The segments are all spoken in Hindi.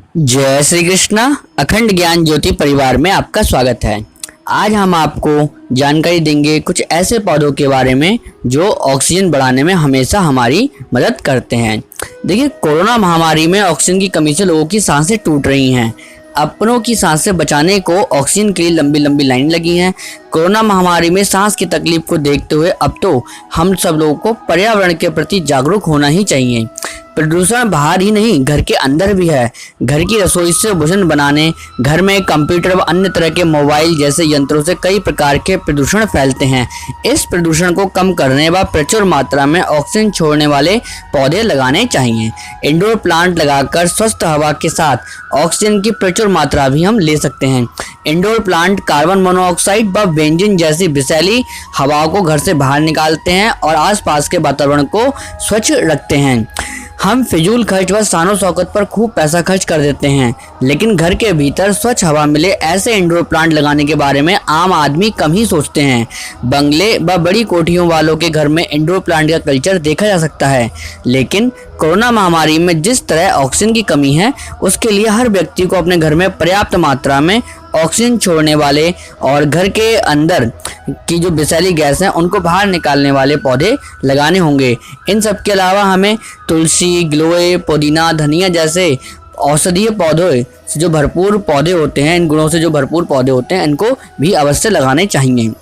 जय श्री कृष्णा। अखंड ज्ञान ज्योति परिवार में आपका स्वागत है। आज हम आपको जानकारी देंगे कुछ ऐसे पौधों के बारे में जो ऑक्सीजन बढ़ाने में हमेशा हमारी मदद करते हैं। देखिए, कोरोना महामारी में ऑक्सीजन की कमी से लोगों की सांसें टूट रही हैं। अपनों की सांसें बचाने को ऑक्सीजन के लिए लंबी लंबी लाइन लगी हैं। कोरोना महामारी में सांस की तकलीफ को देखते हुए अब तो हम सब लोगों को पर्यावरण के प्रति जागरूक होना ही चाहिए। प्रदूषण बाहर ही नहीं, घर के अंदर भी है। घर की रसोई से भोजन बनाने, घर में कंप्यूटर व अन्य तरह के मोबाइल जैसे यंत्रों से कई प्रकार के प्रदूषण फैलते हैं। इस प्रदूषण को कम करने व प्रचुर मात्रा में ऑक्सीजन छोड़ने वाले पौधे लगाने चाहिए। इंडोर प्लांट लगाकर स्वस्थ हवा के साथ ऑक्सीजन की प्रचुर मात्रा भी हम ले सकते हैं। इंडोर प्लांट कार्बन मोनोऑक्साइड व बेंजीन जैसी विषैली हवाओं को घर से बाहर निकालते हैं और आसपास के वातावरण को स्वच्छ रखते हैं। हम फिजूल खर्च व शानो शौकत पर खूब पैसा खर्च कर देते हैं, लेकिन घर के भीतर स्वच्छ हवा मिले ऐसे इंडोर प्लांट लगाने के बारे में आम आदमी कम ही सोचते हैं। बंगले व बड़ी कोठियों वालों के घर में इंडोर प्लांट का कल्चर देखा जा सकता है, लेकिन कोरोना महामारी में जिस तरह ऑक्सीजन की कमी है, उसके लिए हर व्यक्ति को अपने घर में पर्याप्त मात्रा में ऑक्सीजन छोड़ने वाले और घर के अंदर की जो विषैली गैस है उनको बाहर निकालने वाले पौधे लगाने होंगे। इन सब के अलावा हमें तुलसी, गिलोय, पुदीना, धनिया जैसे औषधीय पौधों से जो भरपूर पौधे होते हैं, इन गुणों से जो भरपूर पौधे होते हैं, इनको भी अवश्य लगाने चाहिए।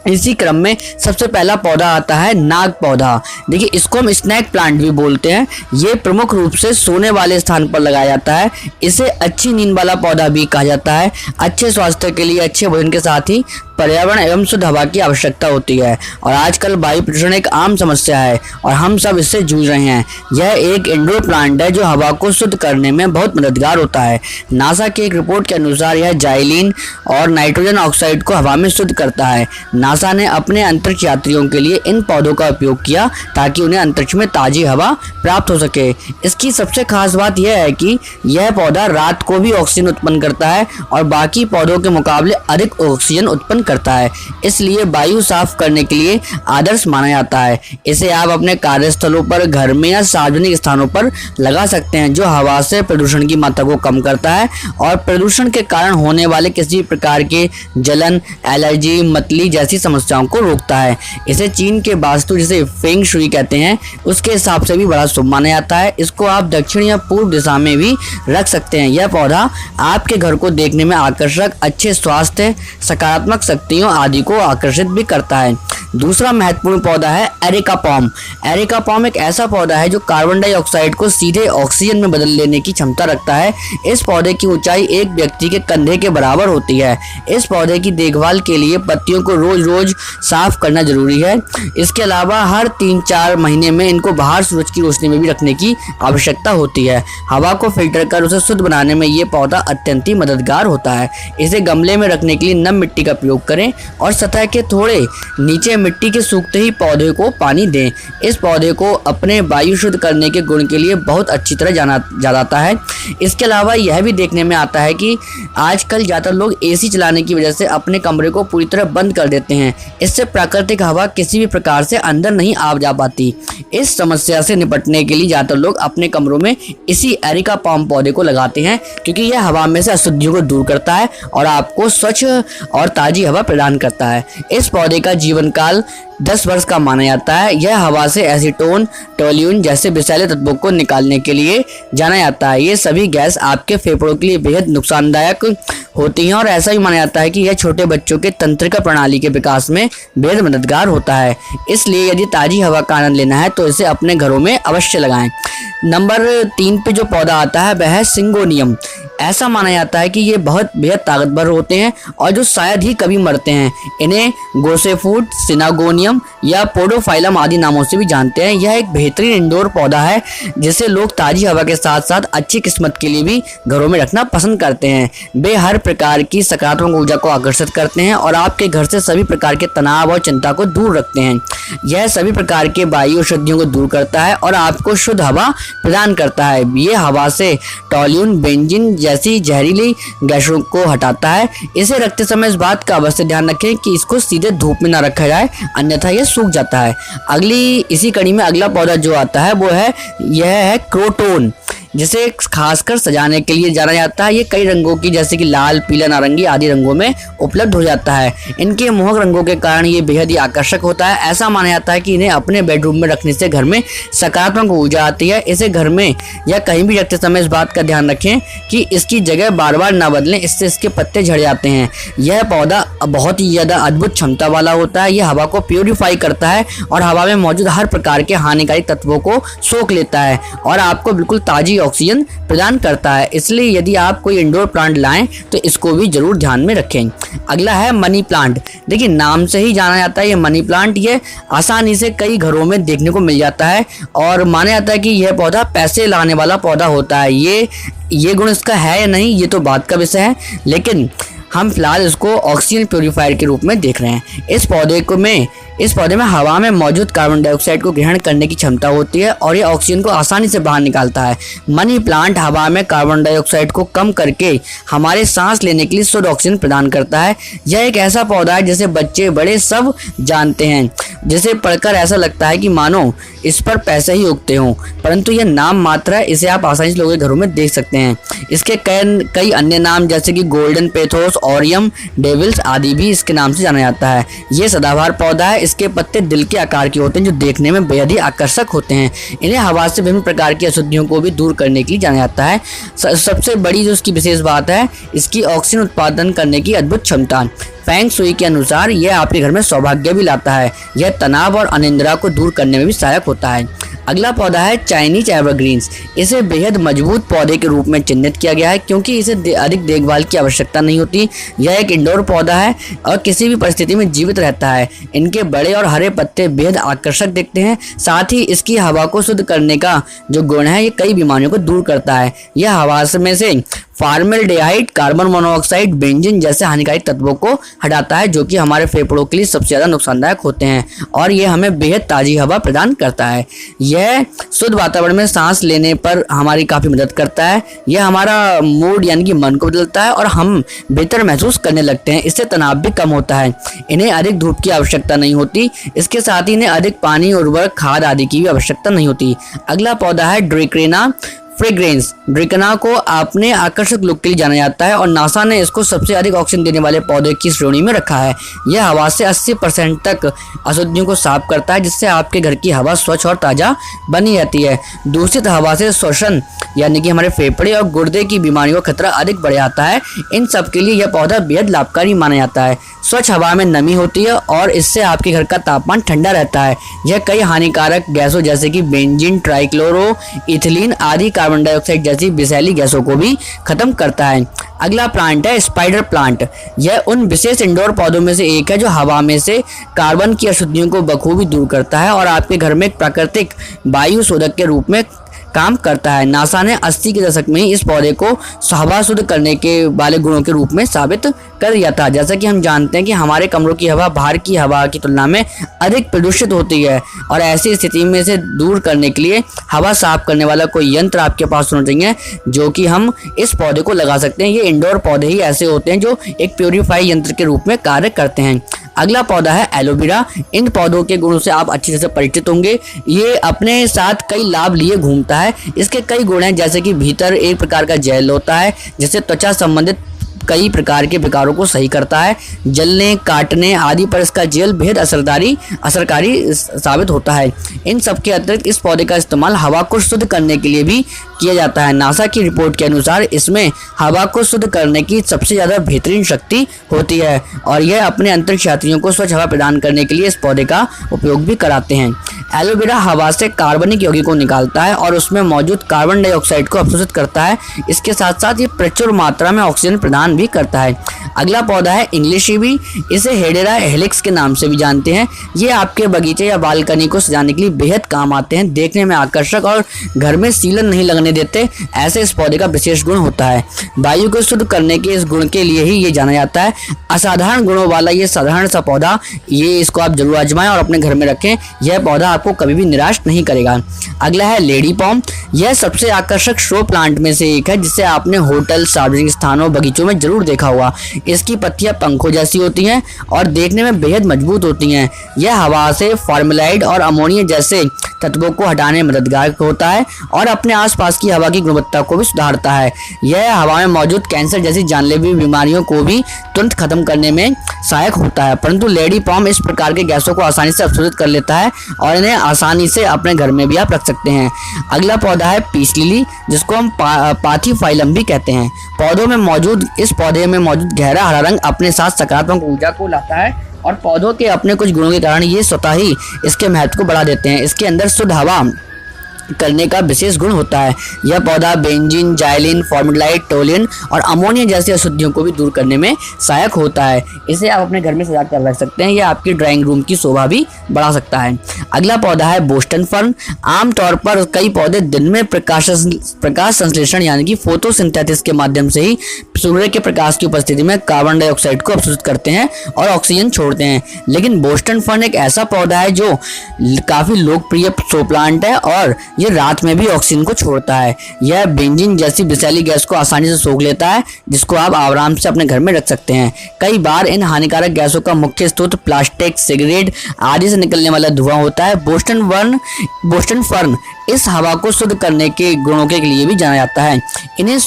इसी क्रम में सबसे पहला पौधा आता है नाग पौधा। देखिए, इसको हम स्नैक प्लांट भी बोलते हैं। ये प्रमुख रूप से सोने वाले स्थान पर लगाया जाता है। इसे अच्छी नींद वाला पौधा भी कहा जाता है। अच्छे स्वास्थ्य के लिए अच्छे भोजन के साथ ही पर्यावरण एवं शुद्ध हवा की आवश्यकता होती है और आजकल वायु प्रदूषण एक आम समस्या है और हम सब इससे जूझ रहे हैं। यह एक इंडोर प्लांट है जो हवा को शुद्ध करने में बहुत मददगार होता है। नासा की एक रिपोर्ट के अनुसार यह जाइलिन और नाइट्रोजन ऑक्साइड को हवा में शुद्ध करता है। नासा ने अपने अंतरिक्ष यात्रियों के लिए इन पौधों का उपयोग किया ताकि उन्हें अंतरिक्ष में ताजी हवा प्राप्त हो सके। इसकी सबसे खास बात यह है कि यह पौधा रात को भी ऑक्सीजन उत्पन्न करता है और बाकी पौधों के मुकाबले अधिक ऑक्सीजन उत्पन्न करता है, इसलिए वायु साफ करने के लिए आदर्श माना जाता है। इसे आप अपने कार्यस्थलों पर, घर में या सार्वजनिक स्थानों पर लगा सकते हैं, जो हवा से प्रदूषण की मात्रा को कम करता है और प्रदूषण के कारण होने वाले किसी प्रकार के जलन, एलर्जी, मतली जैसी समस्याओं को रोकता है। इसे चीन के वास्तु जिसे फेंग शुई कहते हैं, उसके हिसाब से भी बड़ा शुभ माना जाता है। इसको आप दक्षिण या पूर्व दिशा में भी रख सकते हैं। यह पौधा आपके घर को देखने में आकर्षक, अच्छे स्वास्थ्य, सकारात्मक शक्तियों आदि को आकर्षित भी करता है। दूसरा महत्वपूर्ण पौधा है एरेका पॉम। एरेका पॉम एक ऐसा पौधा है जो कार्बन डाइऑक्साइड को सीधे ऑक्सीजन में बदल लेने की क्षमता रखता है। इस पौधे की ऊंचाई एक व्यक्ति के कंधे के बराबर होती है। इस पौधे की देखभाल के लिए पत्तियों को रोज रोज साफ करना जरूरी है। इसके अलावा हर 3-4 महीने में इनको बाहर सूरज की रोशनी में भी रखने की आवश्यकता होती है। हवा को फिल्टर कर उसे शुद्ध बनाने में ये पौधा अत्यंत ही मददगार होता है। इसे गमले में रखने के लिए नम मिट्टी का प्रयोग करें और सतह के थोड़े नीचे मिट्टी के सूखते ही पौधे को पानी दें। इस पौधे को अपने वायु शुद्ध करने के गुण के लिए बहुत अच्छी तरह जाना जाता है। इसके अलावा यह भी देखने में आता है कि आजकल ज़्यादातर लोग एसी चलाने की वजह से अपने कमरे को पूरी तरह बंद कर देते हैं। इससे प्राकृतिक हवा किसी भी प्रकार से अंदर नहीं आ जा पाती। इस समस्या से निपटने के लिए ज़्यादातर लोग अपने कमरों में इसी एरेका पॉम पौधे को लगाते हैं, क्योंकि यह हवा में से अशुद्धियों को दूर करता है और आपको स्वच्छ और ताज़ी हवा प्रदान करता है। इस पौधे का जीवन काल 10 वर्ष का माना जाता है। यह हवा से एसीटोन, टोल्यून जैसे विषैले तत्वों को निकालने के लिए जाना जाता है। ये सभी गैस आपके फेफड़ों के लिए बेहद नुकसानदायक होती हैं और ऐसा भी माना जाता है कि यह छोटे बच्चों के तंत्रिका प्रणाली के विकास में बेहद मददगार होता है। इसलिए यदि ताज़ी हवा का आनंद लेना है तो इसे अपने घरों में अवश्य लगाएं। नंबर 3 पे जो पौधा आता है वह है सिंगोनियम। ऐसा माना जाता है कि ये बहुत बेहद ताकतवर होते हैं और जो शायद ही कभी मरते हैं। इन्हें गोसेफूड, सिनागोनियम या पोडोफाइलम आदि नामों से भी जानते हैं। यह एक बेहतरीन इंडोर पौधा है जिसे लोग ताज़ी हवा के साथ साथ अच्छी किस्मत के लिए भी घरों में रखना पसंद करते हैं। वे हर प्रकार की सकारात्मक ऊर्जा को आकर्षित करते हैं और आपके घर से सभी प्रकार के तनाव और चिंता को दूर रखते हैं। यह सभी प्रकार के वायु अशुद्धियों को दूर करता है और आपको शुद्ध हवा प्रदान करता है। ये हवा से टोल्यून, बेंजीन जैसी जहरीली गैसों को हटाता है। इसे रखते समय इस बात का अवश्य ध्यान रखें कि इसको सीधे धूप में ना रखा जाए, अन्यथा यह सूख जाता है। इसी कड़ी में अगला पौधा जो आता है वो है यह है क्रोटोन। जिसे खासकर सजाने के लिए जाना जाता है। ये कई रंगों की जैसे कि लाल, पीला, नारंगी आदि रंगों में उपलब्ध हो जाता है। इनके मोहक रंगों के कारण ये बेहद ही आकर्षक होता है। ऐसा माना जाता है कि इन्हें अपने बेडरूम में रखने से घर में सकारात्मक ऊर्जा आती है। इसे घर में या कहीं भी रखते समय इस बात का ध्यान रखें कि इसकी जगह बार बार ना बदलें, इससे इसके पत्ते झड़ जाते हैं। यह पौधा बहुत ही ज़्यादा अद्भुत क्षमता वाला होता है। यह हवा को प्यूरिफाई करता है और हवा में मौजूद हर प्रकार के हानिकारक तत्वों को सोख लेता है और आपको बिल्कुल ताज़ी ऑक्सीजन प्रदान करता है। इसलिए यदि आप कोई इंडोर प्लांट लाएं तो इसको भी जरूर ध्यान में रखें। अगला है मनी प्लांट। देखिए, नाम से ही जाना जाता है ये मनी प्लांट ये आसानी से कई घरों में देखने को मिल जाता है और माना जाता है कि यह पौधा पैसे लाने वाला पौधा होता है। ये गुण इसका है या नहीं ये तो बात का विषय है, लेकिन हम फिलहाल इसको ऑक्सीजन प्योरीफायर के रूप में देख रहे हैं। इस पौधे में हवा में मौजूद कार्बन डाइऑक्साइड को ग्रहण करने की क्षमता होती है और ये ऑक्सीजन को आसानी से बाहर निकालता है। मनी प्लांट हवा में कार्बन डाइऑक्साइड को कम करके हमारे सांस लेने के लिए शुद्ध ऑक्सीजन प्रदान करता है। यह एक ऐसा पौधा है जिसे बच्चे बड़े सब जानते हैं, जिसे पढ़कर ऐसा लगता है कि मानो इस पर पैसे ही उगते हों, परंतु यह नाम मात्र है। इसे आप आसानी से लोगों के घरों में देख सकते हैं। इसके कई अन्य नाम जैसे कि गोल्डन पेथोस, ऑरियम, डेविल्स आदि भी इसके नाम से जाना जाता है। ये सदाबहार पौधा है। इसके पत्ते दिल के आकार के होते हैं जो देखने में बेहद ही आकर्षक होते हैं। इन्हें हवा से विभिन्न प्रकार की अशुद्धियों को भी दूर करने के लिए जाना जाता है। सबसे बड़ी जो इसकी विशेष बात है इसकी ऑक्सीजन उत्पादन करने की अद्भुत क्षमता। फेंग शुई के अनुसार यह आपके घर में सौभाग्य भी लाता है। यह तनाव और अनिद्रा को दूर करने में भी सहायक होता है। अगला पौधा है चाइनीज एवरग्रीन्स। इसे बेहद मजबूत पौधे के रूप में चिन्हित किया गया है क्योंकि इसे अधिक देखभाल की आवश्यकता नहीं होती। यह एक इंडोर पौधा है और किसी भी परिस्थिति में जीवित रहता है। इनके बड़े और हरे पत्ते बेहद आकर्षक दिखते हैं। साथ ही इसकी हवा को शुद्ध करने का जो गुण है ये कई बीमारियों को दूर करता है। यह हवा में से फॉर्मल्डिहाइड, कार्बन मोनोऑक्साइड, बेंजीन जैसे हानिकारक तत्वों को हटाता है जो कि हमारे फेफड़ों के लिए सबसे ज़्यादा नुकसानदायक होते हैं और ये हमें बेहद ताज़ी हवा प्रदान करता है। यह शुद्ध वातावरण में सांस लेने पर हमारी काफ़ी मदद करता है। यह हमारा मूड यानी कि मन को बदलता है और हम बेहतर महसूस करने लगते हैं। इससे तनाव भी कम होता है। इन्हें अधिक धूप की आवश्यकता नहीं होती। इसके साथ ही इन्हें अधिक पानी, उर्वरक, खाद आदि की भी आवश्यकता नहीं होती। अगला पौधा है ड्रिक्रेना फ्रेग्रेंस। ड्रिकना को अपने आकर्षक लुक के लिए जाना जाता है और नासा ने इसको सबसे अधिक ऑक्सीजन देने वाले पौधे की श्रेणी में रखा है। यह हवा से 80% तक अशुद्धियों को साफ करता है जिससे आपके घर की हवा स्वच्छ और ताज़ा बनी रहती है। दूषित हवा से श्वसन यानी कि हमारे फेफड़े और गुर्दे की बीमारियों का खतरा अधिक बढ़ जाता है। इन सब के लिए यह पौधा बेहद लाभकारी माना जाता है। स्वच्छ हवा में नमी होती है और इससे आपके घर का तापमान ठंडा रहता है। यह कई हानिकारक गैसों जैसे कि बेंजीन, ट्राइक्लोरो इथिलीन आदि कार्बन डाइऑक्साइड जैसी विषैली गैसों को भी खत्म करता है। अगला प्लांट है स्पाइडर प्लांट। यह उन विशेष इंडोर पौधों में से एक है जो हवा में से कार्बन की अशुद्धियों को बखूबी दूर करता है और आपके घर में एक प्राकृतिक वायु शोधक के रूप में काम करता है। नासा ने 80 के दशक में ही इस पौधे को हवा शुद्ध करने के वाले गुणों के रूप में साबित कर दिया था। जैसा कि हम जानते हैं कि हमारे कमरों की हवा बाहर की हवा की तुलना में अधिक प्रदूषित होती है और ऐसी स्थिति में से दूर करने के लिए हवा साफ करने वाला कोई यंत्र आपके पास होना चाहिए जो कि हम इस पौधे को लगा सकते हैं। ये इंडोर पौधे ही ऐसे होते हैं जो एक प्योरीफाई यंत्र के रूप में कार्य करते हैं। अगला पौधा है एलोवेरा। इन पौधों के गुणों से आप अच्छी तरह से परिचित होंगे। ये अपने साथ कई लाभ लिए घूमता है। इसके कई गुण हैं जैसे कि भीतर एक प्रकार का जेल होता है जिससे त्वचा संबंधित कई प्रकार के विकारों को सही करता है। जलने, काटने आदि पर इसका जेल बेहद असरकारी साबित होता है। इन सब के अतिरिक्त इस पौधे का इस्तेमाल हवा को शुद्ध करने के लिए भी किया जाता है। नासा की रिपोर्ट के अनुसार इसमें हवा को शुद्ध करने की सबसे ज़्यादा बेहतरीन शक्ति होती है और यह अपने अंतरिक्ष यात्रियों को स्वच्छ हवा प्रदान करने के लिए इस पौधे का उपयोग भी कराते हैं। एलोवेरा हवा से कार्बनिक यौगिक को निकालता है और उसमें मौजूद कार्बन डाइऑक्साइड को अवशोषित करता है। इसके साथ साथ ये प्रचुर मात्रा में ऑक्सीजन प्रदान भी करता है। अगला पौधा है इंग्लिश ईवी। इसे हेडेरा हेलिक्स के नाम से भी जानते हैं। ये आपके बगीचे या बालकनी को सजाने के लिए बेहद काम आते हैं। देखने में आकर्षक और घर में सीलन नहीं लगने देते, ऐसे इस पौधे का विशेष गुण होता है। वायु को शुद्ध करने के इस गुण के लिए ही ये जाना जाता है। असाधारण गुणों वाला ये साधारण सा पौधा, ये इसको आप जरूर आजमाएं और अपने घर में रखें। यह पौधा आपको कभी भी निराश नहीं करेगा। अगला है लेडी पॉम। यह सबसे आकर्षक शो प्लांट में से एक है जिसे आपने होटल, सार्वजनिक स्थानों, बगीचों में जरूर देखा होगा। इसकी पत्तियां पंखों जैसी होती हैं और देखने में बेहद मजबूत होती हैं। यह हवा से फॉर्मेलाइड और अमोनिया जैसे तत्वों को हटाने में मददगार होता है और अपने आसपास की हवा की गुणवत्ता को भी सुधारता है। यह हवा में मौजूद कैंसर जैसी जानलेवा बीमारियों को भी तुरंत खत्म करने में सहायक होता है। परंतु लेडी पॉम इस प्रकार के गैसों को आसानी से अवशोषित कर लेता है और इन्हें आसानी से अपने घर में भी आप रख सकते हैं। अगला पौधा है पीस लिली, जिसको हम पाथीफाइलम भी कहते हैं। इस पौधे में मौजूद गहरा हरा रंग अपने साथ सकारात्मक ऊर्जा को लाता है और पौधों के अपने कुछ गुणों के कारण ये स्वतः ही इसके महत्व को बढ़ा देते हैं। इसके अंदर शुद्ध हवा करने का विशेष गुण होता है। यह पौधा बेंजीन, जाइलिन, फॉर्मेल्डिहाइड, टोलिन और अमोनिया जैसी अशुद्धियों को भी दूर करने में सहायक होता है। इसे आप अपने घर में सजा कर रख सकते हैं। यह आपकी ड्राइंग रूम की शोभा भी बढ़ा सकता है। अगला पौधा है बोस्टन फर्न। आमतौर पर कई पौधे दिन में प्रकाश संश्लेषण यानी कि फोटोसिंथेसिस के माध्यम से ही सूर्य के प्रकाश की उपस्थिति में कार्बन डाइऑक्साइड को अवशोषित करते हैं और ऑक्सीजन छोड़ते हैं। लेकिन बोस्टन फर्न एक ऐसा पौधा है जो काफी लोकप्रिय शो प्लांट है और ये रात में भी ऑक्सीजन को छोड़ता है। यह बेंजीन जैसी विषैली गैस को आसानी से सोख लेता है, जिसको आप आराम से अपने घर में रख सकते हैं। कई बार इन हानिकारक गैसों का मुख्य स्रोत प्लास्टिक, सिगरेट आदि से निकलने वाला धुआं होता है। बोस्टन फर्न इस हवा को शुद्ध करने के गुणों के लिए भी जाना जाता है। इन्हें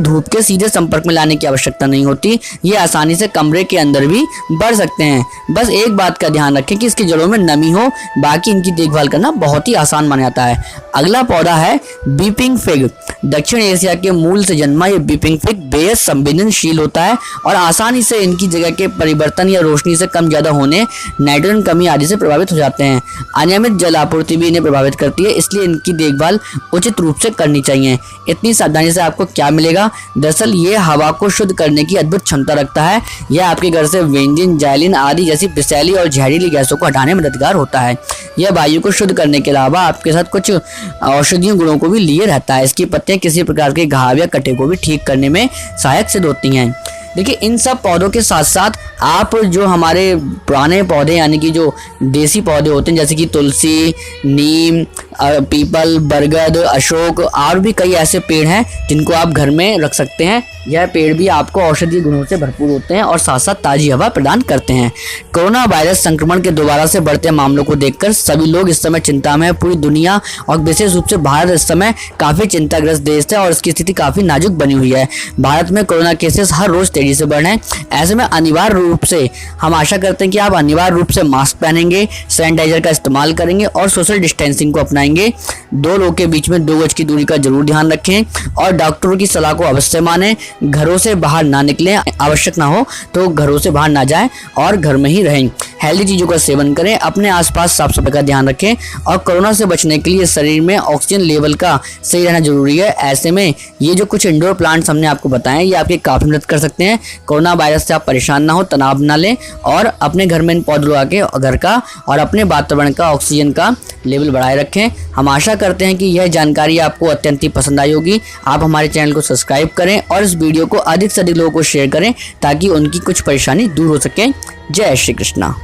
धूप के सीधे संपर्क में लाने की आवश्यकता नहीं होती। ये आसानी से कमरे के अंदर भी बढ़ सकते हैं। बस एक बात का ध्यान रखें कि इसकी जड़ों में नमी हो, बाकी इनकी देखभाल करना बहुत ही आसान माना जाता है। अगला पौधा है बीपिंग फिग। दक्षिण एशिया के मूल से जन्मा ये बीपिंग फिग बेहद संवेदनशील होता है और आसानी से इनकी जगह के परिवर्तन या रोशनी से कम ज्यादा होने, नाइट्रोजन कमी आदि से प्रभावित हो जाते हैं। अनियमित जल आपूर्ति भी इन्हें प्रभावित करती है, इसलिए इनकी देखभाल उचित रूप से करनी चाहिए। इतनी सावधानी से आपको क्या मिलेगा? दरअसल ये हवा को शुद्ध करने की अद्भुत क्षमता रखता है। यह आपके घर से बेंजीन, जाइलिन आदि जैसी विषैली और जहरीली गैसों को हटाने में मददगार होता है। यह वायु को शुद्ध करने के अलावा आपके साथ कुछ औषधीय गुणों को भी लिए रहता है। इसकी पत्तियां किसी प्रकार के घाव या कटे को भी ठीक करने में सहायक सिद्ध होती हैं। देखिए, इन सब पौधों के साथ साथ आप जो हमारे पुराने पौधे यानी कि जो देसी पौधे होते हैं, जैसे कि तुलसी, नीम, पीपल, बरगद, अशोक और भी कई ऐसे पेड़ हैं जिनको आप घर में रख सकते हैं। यह पेड़ भी आपको औषधीय गुणों से भरपूर होते हैं और साथ साथ ताजी हवा प्रदान करते हैं। कोरोना वायरस संक्रमण के दोबारा से बढ़ते मामलों को देखकर सभी लोग इस समय चिंता में है। पूरी दुनिया और विशेष रूप से भारत इस समय काफी चिंताग्रस्त देश है और इसकी स्थिति काफी नाजुक बनी हुई है। भारत में कोरोना केसेस हर रोज तेजी से बढ़ रहे हैं। ऐसे में अनिवार्य रूप से हम आशा करते हैं कि आप अनिवार्य रूप से मास्क पहनेंगे, सैनिटाइजर का इस्तेमाल करेंगे और सोशल डिस्टेंसिंग को अपनाएंगे। 2 लोगों के बीच में 2 गज की दूरी का जरूर ध्यान रखें और डॉक्टरों की सलाह को अवश्य मानें। घरों से बाहर ना निकलें, आवश्यक ना हो तो घरों से बाहर ना जाएं और घर में ही रहें। हेल्दी चीज़ों का सेवन करें, अपने आसपास साफ सफाई का ध्यान रखें और कोरोना से बचने के लिए शरीर में ऑक्सीजन लेवल का सही रहना जरूरी है। ऐसे में ये जो कुछ इंडोर प्लांट्स हमने आपको बताएं, ये आपकी काफ़ी मदद कर सकते हैं। कोरोना वायरस से आप परेशान ना हो, तनाव ना लें और अपने घर में इन पौधों लगा के घर का और अपने वातावरण का ऑक्सीजन का लेवल बढ़ाए रखें। हम आशा करते हैं कि यह जानकारी आपको अत्यंत ही पसंद आई होगी। आप हमारे चैनल को सब्सक्राइब करें और इस वीडियो को अधिक से अधिक लोगों को शेयर करें ताकि उनकी कुछ परेशानी दूर हो सके। जय श्री कृष्णा।